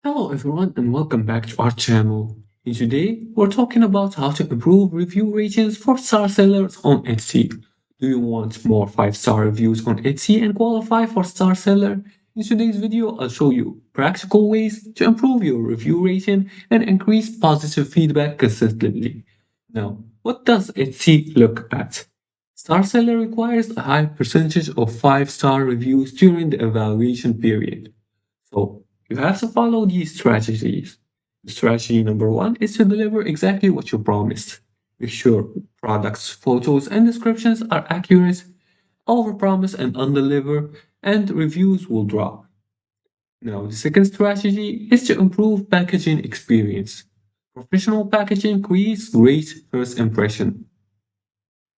Hello everyone and welcome back to our channel. And today we're talking about how to improve review ratings for star sellers on Etsy. Do you want more 5-star reviews on Etsy and qualify for star seller? In today's video I'll show you practical ways to improve your review rating and increase positive feedback consistently. Now, what does Etsy look at? Star seller requires a high percentage of 5-star reviews during the evaluation period. So you have to follow these strategies. Strategy number one is to deliver exactly what you promised. Make sure products, photos, and descriptions are accurate, overpromise and undeliver, and reviews will drop. Now, the second strategy is to improve packaging experience. Professional packaging creates great first impression.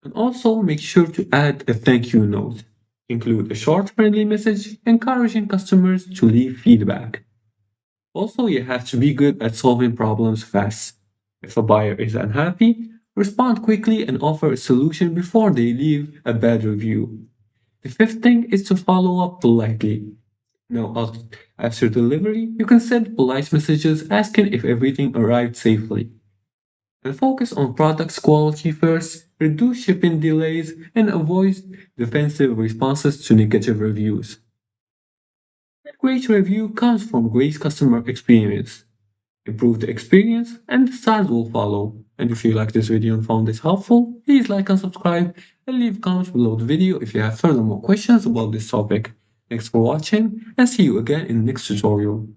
And also make sure to add a thank you note. Include a short friendly message encouraging customers to leave feedback. Also, you have to be good at solving problems fast. If a buyer is unhappy, respond quickly and offer a solution before they leave a bad review. The fifth thing is to follow up politely. After delivery, you can send polite messages asking if everything arrived safely. And focus on product's quality first, reduce shipping delays, and avoid defensive responses to negative reviews. A great review comes from great customer experience. Improve the experience, and the stars will follow. And if you like this video and found this helpful, please like and subscribe and leave comments below the video if you have further more questions about this topic. Thanks for watching and see you again in the next tutorial.